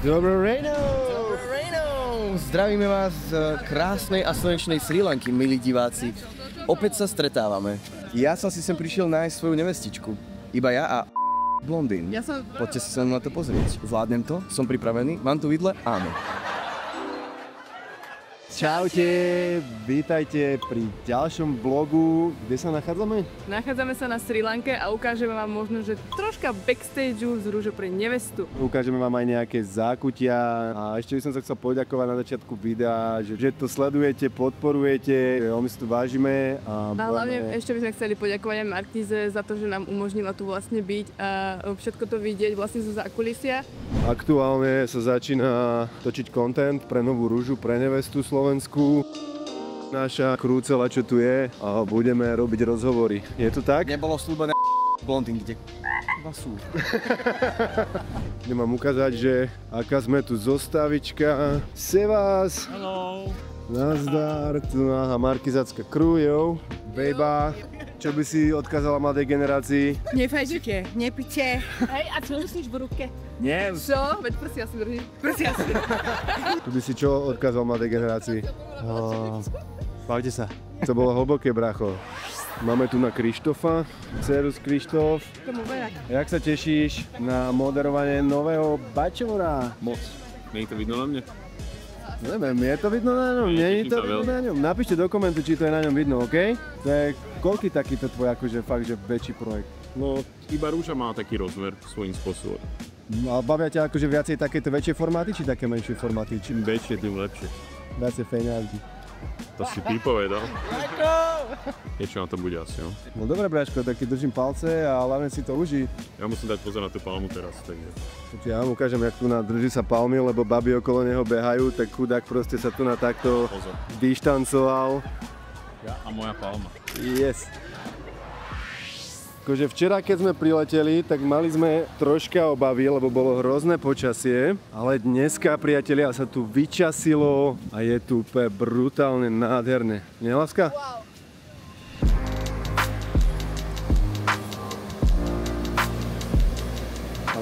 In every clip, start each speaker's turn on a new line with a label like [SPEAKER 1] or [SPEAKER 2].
[SPEAKER 1] Dobré ráno!
[SPEAKER 2] Dobré ráno! Zdravíme vás z krásnej a slnečnej Srí Lanky, milí diváci. Opäť sa stretávame. Ja som si sem prišiel nájsť svoju nevestičku. Iba ja a blondín. Poďte si sa na to pozrieť. Zvládnem to? Som pripravený? Mám tu vidle? Áno.
[SPEAKER 1] Čaute, vítajte pri ďalšom vlogu. Kde sa nachádzame?
[SPEAKER 3] Nachádzame sa na Srí Lanke a ukážeme vám možno, že troška backstageu z Rúže pre nevestu.
[SPEAKER 1] Ukážeme vám aj nejaké zákutia a ešte by som sa chcel poďakovať na začiatku videa, že to sledujete, podporujete, my si to vážime.
[SPEAKER 3] A hlavne ešte by sme chceli poďakovať aj Markíze za to, že nám umožnila tu vlastne byť a všetko to vidieť vlastne zo zákulisia.
[SPEAKER 1] Aktuálne sa začína točiť content pre novú Rúžu pre nevestu Slovensku. Naša krúcela, čo tu je, a budeme robiť rozhovory. Je to tak?
[SPEAKER 2] Nebolo slúbené blondín, kde sú.
[SPEAKER 1] Idem vám ukázať, že aká sme tu zostavička. Sevas.
[SPEAKER 4] Hello.
[SPEAKER 1] Nazdar. Tu náha markizácka crew, jo. Bejba. Čo by si odkázala mladej generácii?
[SPEAKER 3] Nefajčite, nepite.
[SPEAKER 5] Hej, a čo nosíš v ruke?
[SPEAKER 1] Nie.
[SPEAKER 3] Čo? Veď prsia si drží. Prsia si.
[SPEAKER 1] Tu by si čo odkázal mladej generácii? Bavte sa. To bolo hlboké, bracho. Máme tu na Krištofa, Cerus Krištof. Jak sa tešíš na moderovanie nového Bachelora?
[SPEAKER 4] Moc. Nie je to vidno na mne?
[SPEAKER 1] Neviem, je to vidno na ňom? Nie je to vidno na ňom? Napíšte do komentu, či to je na ňom vidno, OK? To je koľký takýto tvoj akože fakt, že väčší projekt?
[SPEAKER 4] No, iba Rúža má taký rozmer svojím spôsobom.
[SPEAKER 1] No a bavia ťa akože viacej takéto väčšie formáty, či také menšie formáty?
[SPEAKER 4] Čím väčšie, tým lepšie.
[SPEAKER 1] Viacej fejňárky.
[SPEAKER 4] To si ty povedal. Niečo na to bude asi, no.
[SPEAKER 1] No dobré, bráško, tak ti držím palce a hlavne si to uži.
[SPEAKER 4] Ja musím dať pozor na tú palmu teraz, takže.
[SPEAKER 1] Ja vám ukážem, jak tu drží sa palmy, lebo baby okolo neho behajú, tak chudák proste sa tu na takto dištancoval.
[SPEAKER 4] Ja a moja palma.
[SPEAKER 1] Yes. Akože včera, keď sme prileteli, tak mali sme troška obavy, lebo bolo hrozné počasie, ale dneska, priatelia, sa tu vyčasilo a je tu úplne brutálne nádherné. Nie, láska? Wow.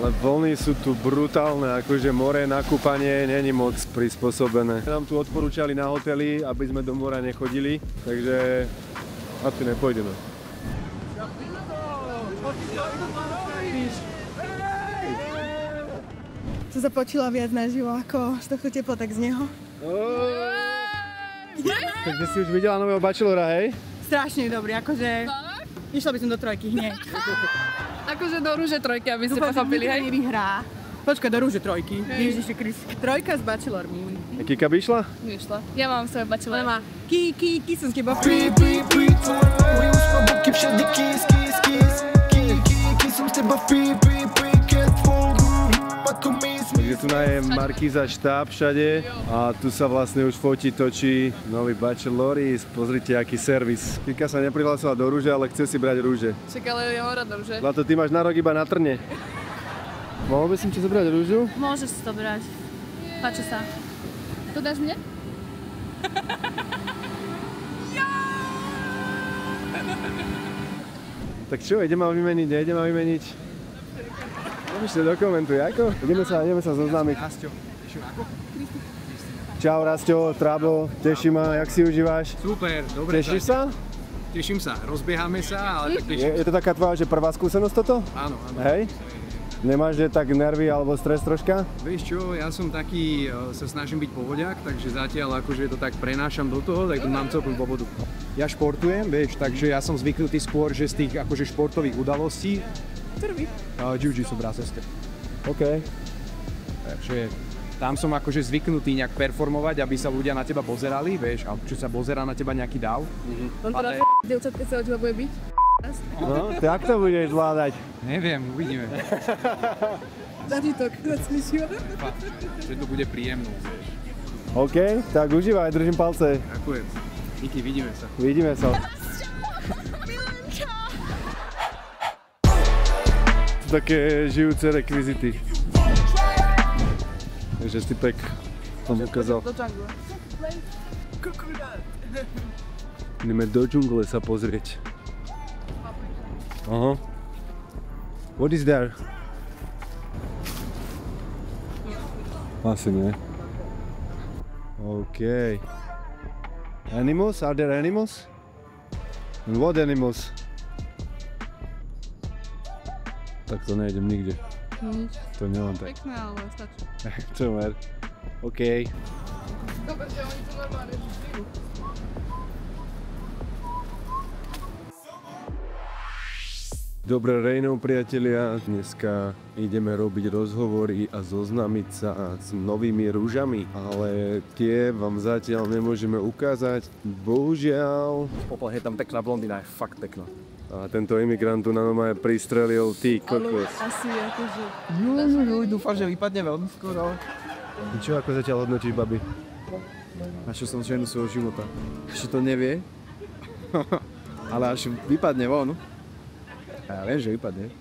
[SPEAKER 1] Ale vlny sú tu brutálne, akože more na kúpanie není moc prispôsobené. Nám tu odporúčali na hotely, aby sme do mora nechodili, takže asi nepôjdeme.
[SPEAKER 5] To sa počula viac naživo ako z tohto tepla, tak z neho.
[SPEAKER 1] Takže si už videla nového Bachelora, hej?
[SPEAKER 5] Strašne dobrý, akože išla by som do trojky hneď.
[SPEAKER 3] Akože do Rúže trojky, aby ste pochopili, hej?
[SPEAKER 5] Vyhrá. Počkaj, do Rúže trojky. Ježiši Kriste. Trojka s Bachelormi.
[SPEAKER 1] A Kika by išla?
[SPEAKER 3] Vyšla. Ja mám svoje Bachelora.
[SPEAKER 5] Má Kiki som s tebou.
[SPEAKER 1] Takže tu je Markíza štáb všade a tu sa vlastne už fotí, točí nový Bacheloris. Pozrite, aký servis. Kika sa neprihlásila do Rúže, ale chce si brať rúže.
[SPEAKER 3] Však ale ja mám rád rúže.
[SPEAKER 1] Zlato, ty máš na rok iba na trne. Mohol by som ti zobrať rúžu?
[SPEAKER 6] Môžeš si to brať. Páči sa. To dáš mne?
[SPEAKER 1] Tak čo, idem ma vymeniť, nejdem ma vymeniť? Napíšte do komentu, ako? Ideme sa zoznámiť. Čau, Rasťo, Trábo, teší ma, jak si užíváš?
[SPEAKER 7] Super, dobre.
[SPEAKER 1] Tešíš sa?
[SPEAKER 7] Teším sa, rozbiehame sa, ale tak teším.
[SPEAKER 1] Je to taká tvoja, že prvá skúsenosť toto?
[SPEAKER 7] Áno, áno.
[SPEAKER 1] Hej? Nemáš, že tak nervy alebo stres troška?
[SPEAKER 7] Vieš čo, ja som taký, sa snažím byť povodiak, takže zatiaľ akože to tak prenášam do toho, tak to mám celkom pohodu.
[SPEAKER 8] Ja športujem, vieš, takže ja som zvyknutý skôr, že z tých akože športových udalostí jiu-jitsu brázerské.
[SPEAKER 1] OK.
[SPEAKER 8] Takže tam som akože zvyknutý nejak performovať, aby sa ľudia na teba pozerali, vieš, a či sa pozerá na teba nejaký dáv.
[SPEAKER 3] On teda dievčat, keď sa od teba bude byť?
[SPEAKER 1] No, tak to budeš zvládať.
[SPEAKER 8] Neviem, uvidíme.
[SPEAKER 3] Zažitok, zaslyšil.
[SPEAKER 8] Že to bude príjemnú, vieš.
[SPEAKER 1] OK, tak užívaj, držím palce.
[SPEAKER 7] Ďakujem. Díky, vidíme sa.
[SPEAKER 1] Vidíme sa. Také žijúce rekvizity. Takže Stipek vám ukázal. Ideme do džungle sa pozrieť. Aha. What is there? Asi nie. OK. Animals? Are there animals? And what animals? Tak to nejdem nikde.
[SPEAKER 3] Nič.
[SPEAKER 1] To nemám tak.
[SPEAKER 3] Pekné, ale stačí.
[SPEAKER 1] Čo mer? OK.
[SPEAKER 3] Dobre, že oni to normálne žijú.
[SPEAKER 1] Dobré ráno, priatelia. Dneska ideme robiť rozhovory a zoznámiť sa s novými rúžami, ale tie vám zatiaľ nemôžeme ukázať. Bohužiaľ.
[SPEAKER 2] Pople, je tam pekná blondina, je fakt pekná.
[SPEAKER 1] A tento imigrant tu na normálne pristrelil, ty
[SPEAKER 3] Ale
[SPEAKER 1] kokos.
[SPEAKER 3] asi akože...
[SPEAKER 2] Dúfam, že vypadne veľmi skoro.
[SPEAKER 1] Čo ako zatiaľ hodnotíš, babi?
[SPEAKER 2] Našiel som ženu svojho života. Ešte to nevie, ale až vypadne von. A ja viem, že vypadne.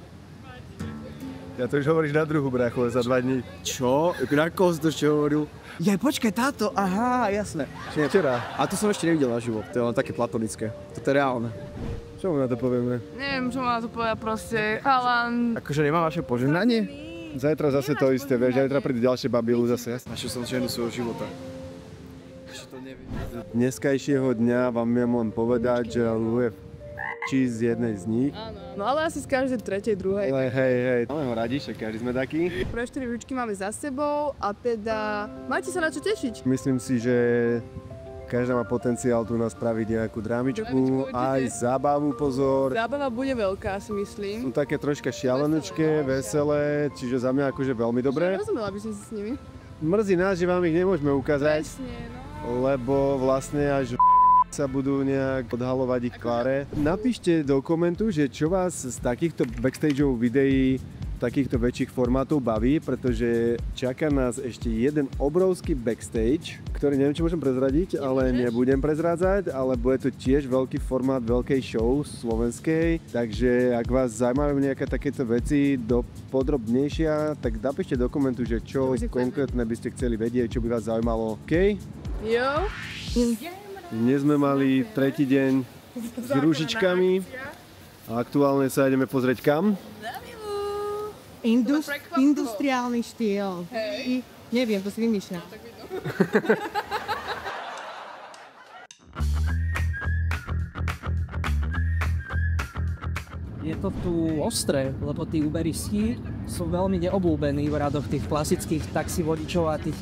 [SPEAKER 1] Ja to už hovoríš na druhú, bracho, za 2 dní.
[SPEAKER 2] Čo? Na koho si to ešte hovoril? Jaj, počkaj, táto, aha, jasné.
[SPEAKER 1] Včera.
[SPEAKER 2] A to som ešte nevidel naživo, to je len také platonické. Toto je reálne.
[SPEAKER 1] Čo mu na to povieme?
[SPEAKER 3] Neviem, čo má to povedať proste. Chalan.
[SPEAKER 2] Akože nemá vaše požehnanie?
[SPEAKER 1] Zajtra zase to isté, vieš, zajtra príde ďalšie babilu zase.
[SPEAKER 2] Našiel som ženu svojho života. Ešte to nevie.
[SPEAKER 1] Dneskajšieho dňa vám viem len povedať, že ľuje z jednej z nich.
[SPEAKER 3] No ale asi z každej tretej, druhej.
[SPEAKER 1] Ale hej, máme ho radi, však každý sme takí.
[SPEAKER 3] Prvé 4 ručky máme za sebou a teda majte sa na čo tešiť.
[SPEAKER 1] Myslím si, že každá má potenciál tu nás spraviť nejakú drámičku,
[SPEAKER 3] Drámičku, určite.
[SPEAKER 1] aj zábavu, pozor.
[SPEAKER 3] Zábava bude veľká, si myslím.
[SPEAKER 1] Sú také troška šialenučké, veselé, čiže za mňa akože veľmi dobré.
[SPEAKER 3] Rozumela by som si s nimi.
[SPEAKER 1] Mrzí nás, že vám ich nemôžeme ukázať,
[SPEAKER 3] Presne, no.
[SPEAKER 1] lebo vlastne až sa budú nejak odhalovať ich tváre. Napíšte do komentu, že čo vás z takýchto backstageov videí, takýchto väčších formátov baví, pretože čaká nás ešte jeden obrovský backstage, ktorý neviem, či môžem prezradiť, ale nebudem prezrádzať, ale bude to tiež veľký formát veľkej show slovenskej, takže ak vás zaujímajú nejaké takéto veci podrobnejšia, tak napíšte do komentu, že čo konkrétne by ste chceli vedieť, čo by vás zaujímalo. OK?
[SPEAKER 3] Jo.
[SPEAKER 1] Dnes sme mali tretí deň s rúžičkami a aktuálne sa ideme pozrieť kam?
[SPEAKER 5] Industriálny štýl. Neviem, to si vymýšľam.
[SPEAKER 9] Je to tu ostré, lebo tí uberisti sú veľmi neobľúbení v radoch tých klasických taxivodičov a tých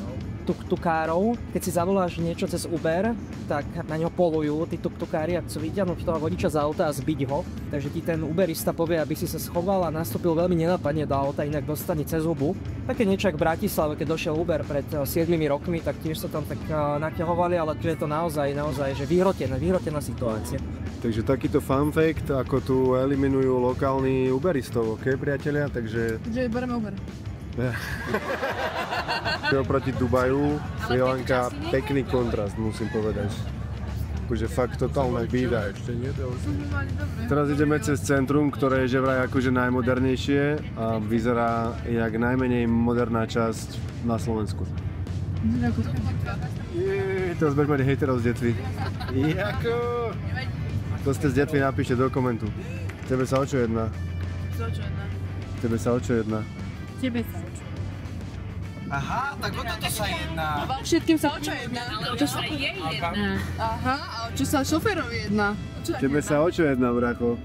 [SPEAKER 9] tuktukárov. Keď si zavoláš niečo cez Uber, tak na ňo polujú tí tuktukári a chcú vyťahnuť toho vodiča z auta a zbiť ho. Takže ti ten uberista povie, aby si sa schoval a nastúpil veľmi nenápadne do auta, inak dostane cez hubu. Také niečo v Bratislave, keď došiel Uber pred 7 rokmi, tak tiež sa tam tak naťahovali, ale že je to naozaj že vyhrotená situácia.
[SPEAKER 1] Takže takýto fun fact, ako tu eliminujú lokálni uberistov, ok priatelia, takže...
[SPEAKER 3] Že bereme Uber.
[SPEAKER 1] Oproti Dubaju, Sri Lanka, pekný kontrast, musím povedať. Akože fakt totálna bída. Teraz ideme cez centrum, ktoré je že vraj akože najmodernejšie a vyzerá jak najmenej moderná časť na Slovensku. Teraz budeš mať hejterov z detvy. Jako? To ste z detvy, napíšte do komentu. Tebe sa o čo jedná? Tebe sa o čo jedná?
[SPEAKER 3] Tebe sa.
[SPEAKER 2] Aha, tak o toto sa jedná.
[SPEAKER 3] Všetkým sa o čo jedná? Ale o čo sa jej jedná? Aha, a o čo sa šoférovi jedná?
[SPEAKER 1] Tebe sa o čo jedná, bracho?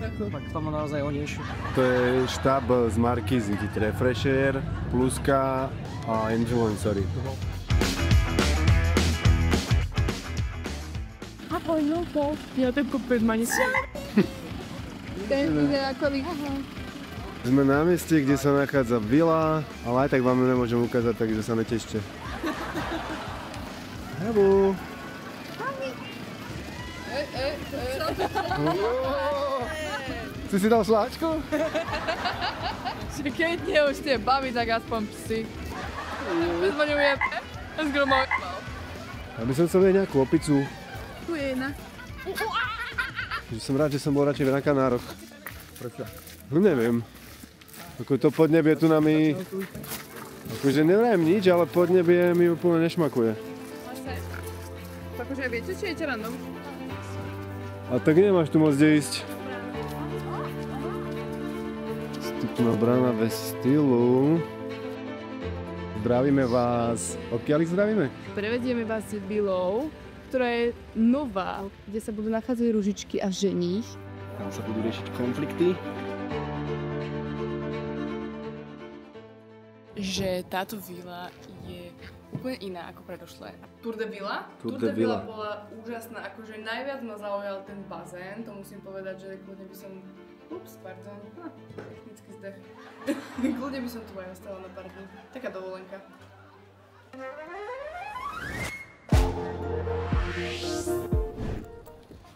[SPEAKER 9] Tak k tomu naozaj o niečo.
[SPEAKER 1] To je štáb z Markízy, Refresher, Pluska a Influencery.
[SPEAKER 3] Ahoj, Loko. Ja ten kopec ma nesmie. Ten ide ako aha.
[SPEAKER 1] Sme na mieste, kde sa nachádza vila, ale aj tak vám ju nemôžem ukázať, takže sa netešte. Hebu. Ty si dal sláčku?
[SPEAKER 3] Keď nie už tie baby, tak aspoň psi. Bez ma neujebe. Zgromol.
[SPEAKER 1] Ja by som chcel vedieť nejakú opicu.
[SPEAKER 3] Tu je jedna.
[SPEAKER 1] Som rád, že som bol radšej na Kanároch. Prečo? No neviem. Ako to podnebie tu nami... Akože nevrajem nič, ale podnebie mi úplne nešmakuje.
[SPEAKER 3] Takže viete, či idete random?
[SPEAKER 1] A tak nemáš tu moc kde ísť. Vstupná brána bez stylu. Zdravíme vás. Odkiaľ ich zdravíme?
[SPEAKER 3] Prevedieme vás vilou, ktorá je nová, kde sa budú nachádzať ružičky a ženích.
[SPEAKER 2] Tam sa budú riešiť konflikty.
[SPEAKER 3] Že táto vila je úplne iná ako predošlé. Tour de Villa?
[SPEAKER 1] Tour de Villa
[SPEAKER 3] bola úžasná, akože najviac ma zaujal ten bazén, to musím povedať, že kľudne by som... Technický zdech. Kľudne by som tu aj ostala na pár dní. Taká dovolenka.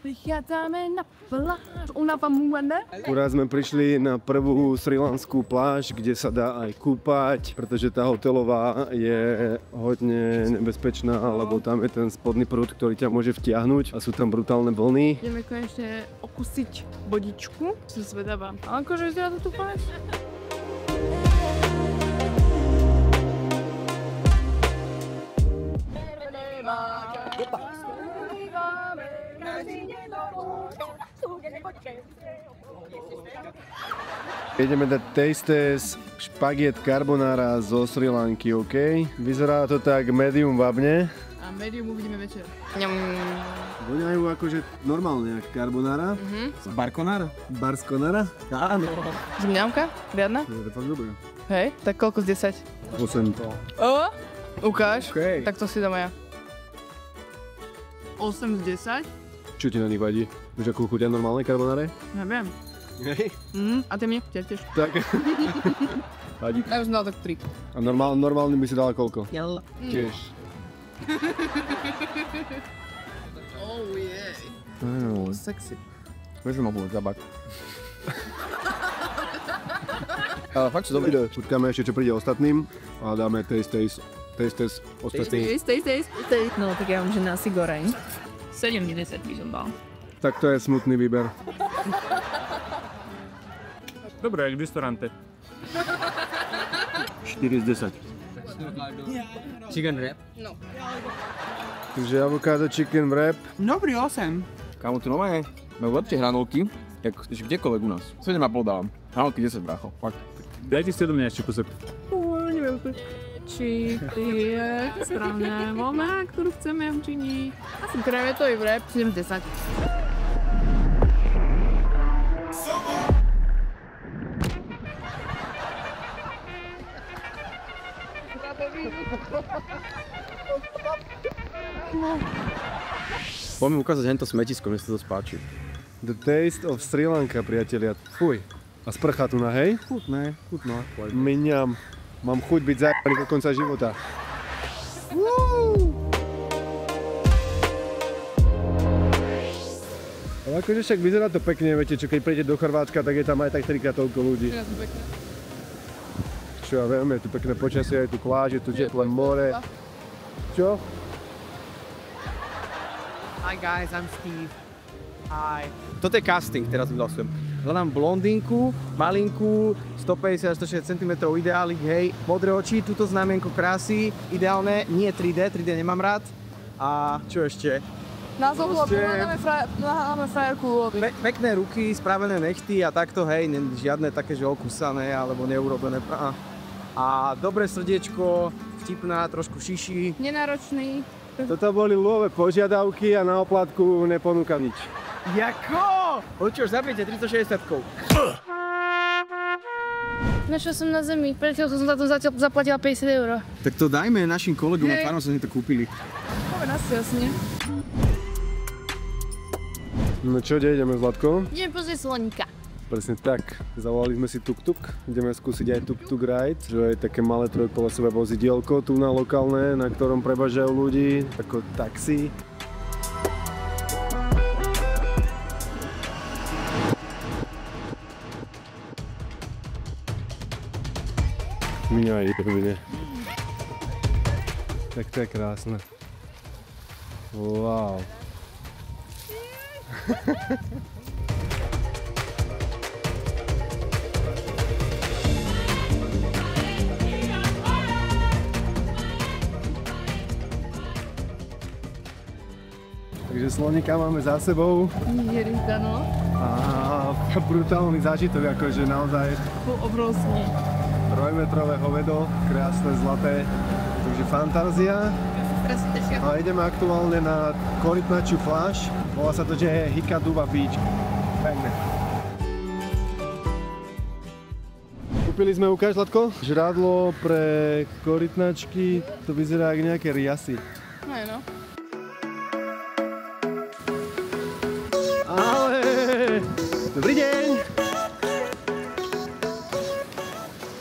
[SPEAKER 3] Prichádzame na pláž u Navamuana.
[SPEAKER 1] Akurát sme prišli na prvú srilanskú pláž, kde sa dá aj kúpať, pretože tá hotelová je hodne nebezpečná, lebo tam je ten spodný prúd, ktorý ťa môže vtiahnuť a sú tam brutálne vlny.
[SPEAKER 3] Ideme konečne okúsiť vodičku. Som zvedavá. Ale akože vyzerá to tu pláž.
[SPEAKER 1] Ideme dať taste test špagiet carbonara zo Sri Lanky, OK? Vyzerá to tak medium vábne.
[SPEAKER 3] A medium uvidíme večer.
[SPEAKER 1] Voňajú akože normálne, ako carbonara.
[SPEAKER 2] Barkonár?
[SPEAKER 1] Barskonara?
[SPEAKER 2] Áno.
[SPEAKER 3] Zmňamka? Riadna?
[SPEAKER 1] To je fakt dobré.
[SPEAKER 3] Hej, tak koľko z 10?
[SPEAKER 1] 8.
[SPEAKER 3] O, ukáž.
[SPEAKER 1] OK.
[SPEAKER 3] Tak to si dám ja. 8 z 10?
[SPEAKER 1] Čo ti na nich vadí? Už ako chutia normálne carbonare?
[SPEAKER 3] Neviem.
[SPEAKER 1] Hej.
[SPEAKER 3] A ty mi? Tiež.
[SPEAKER 1] Tak. Vadí.
[SPEAKER 3] Ja už som dal tak 3.
[SPEAKER 1] A normálne by si dala koľko?
[SPEAKER 3] Jel.
[SPEAKER 1] Tiež.
[SPEAKER 3] Oh yeah.
[SPEAKER 2] Sexy. Môžem obúť zabak. Ale fakt sú dobré.
[SPEAKER 1] Počkáme ešte, čo príde ostatným a dáme taste test ostatným.
[SPEAKER 6] No tak ja mám, že nasi goreng. 7-10 by som dal.
[SPEAKER 1] Tak to je smutný výber.
[SPEAKER 4] Dobre, jak v restorante.
[SPEAKER 1] 4 z 10.
[SPEAKER 2] Chicken wrap.
[SPEAKER 1] Takže avokado chicken wrap.
[SPEAKER 5] Dobrý 8.
[SPEAKER 2] Kámo, tu nové majú lepšie hranolky, jak kdekoľvek u nás. 7,5 dávam. Hranolky 10 brácho, fakt.
[SPEAKER 4] Dajte si do mňa ešte kúsok.
[SPEAKER 3] Či ty je správna voľna, ktorú chceme učiniť. Asi krevetový wrap 7 z 10.
[SPEAKER 2] Poďme ukázať hento smetisko, mne sa to spáči.
[SPEAKER 1] The taste of Sri Lanka, priatelia. Fuj. A sprcha tu na, hej?
[SPEAKER 2] Chutné.
[SPEAKER 1] Miniam. Mám chuť byť zajebaný do konca života. Ale akože však vyzerá to pekne, viete čo, keď prídete do Chorvátska, tak je tam aj tak 3-krát toľko ľudí. Čo ja viem, je tu pekné počasie, je tu pláž, je tu teplé more. Čo?
[SPEAKER 5] Hi guys, I'm Steve. Hi.
[SPEAKER 2] Toto je casting, teraz vyhlasujem. Hľadám blondinku, malinku, 150-160 cm ideálik, hej, modré oči, túto znamienko krásy, ideálne, nie 3D, 3D nemám rád. A čo ešte?
[SPEAKER 3] Názov hľadáme frajerku.
[SPEAKER 2] Pekné ruky, spravené nechty a takto, hej, žiadne také, že okúsané alebo neurobené. A dobré srdiečko, vtipná, trošku šiši.
[SPEAKER 3] Nenáročný.
[SPEAKER 1] Toto boli ľudové požiadavky a na oplatku neponúkam nič.
[SPEAKER 2] Jako? Počuš, zapijte 360-kou.
[SPEAKER 6] Našla som na zemi, predtým som za to zaplatila 50 €.
[SPEAKER 2] Tak to dajme našim kolegom a pánom, sa si to kúpili.
[SPEAKER 3] Povedz si jasne.
[SPEAKER 1] No čo, kde ideme, Zlatko?
[SPEAKER 6] Idem pozrieť sloníka.
[SPEAKER 1] Presne tak. Zavolali sme si tuk-tuk. Ideme skúsiť aj tuk-tuk ride, čo je také malé trojkolesové vozidielko tu na lokálne, na ktorom prevažajú ľudí, ako taxi. Mňa je tak to je krásne. Wow. Takže slonika máme za sebou.
[SPEAKER 3] Jerinka, no.
[SPEAKER 1] A brutálny zážitok, akože naozaj.
[SPEAKER 3] Bol obrovský.
[SPEAKER 1] Trojmetrové hovedo, krásne, zlaté. Takže fantázia. A ideme aktuálne na korytnačiu pláž. Volá sa to, že je Hikaduba Beach. Pekne. Kúpili sme ukáž, Zlatko, žrádlo pre korytnačky. To vyzerá ako nejaké riasy.
[SPEAKER 3] No.
[SPEAKER 1] Ale! Dobrý deň!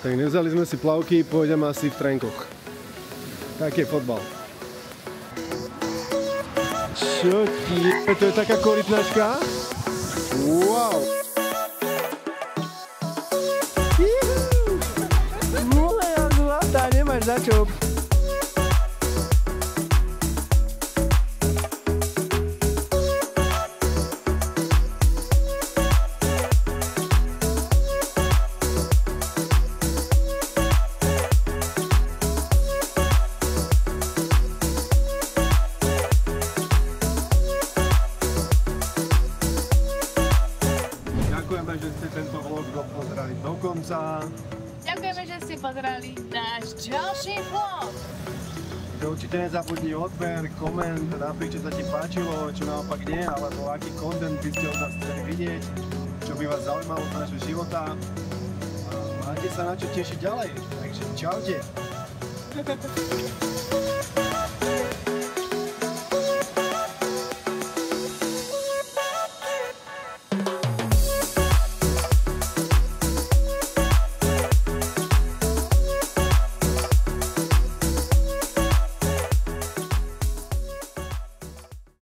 [SPEAKER 1] Tak nevzali sme si plavky, pôjdeme asi v trenkoch. Taký je fotbal. Čo ti je? To je taká korytnačka? Wow! Moja zlatá, nemáš za čo. Ďakujeme, že ste tento vlog dopozerali do konca.
[SPEAKER 6] Ďakujeme, že ste pozerali náš ďalší vlog.
[SPEAKER 1] Určite nezabudni odber, koment, napíš, čo sa ti páčilo, čo naopak nie, alebo aký content by ste od nás chceli vidieť, čo by vás zaujímalo z nášho života. A máte sa na čo tešiť ďalej, takže čaute.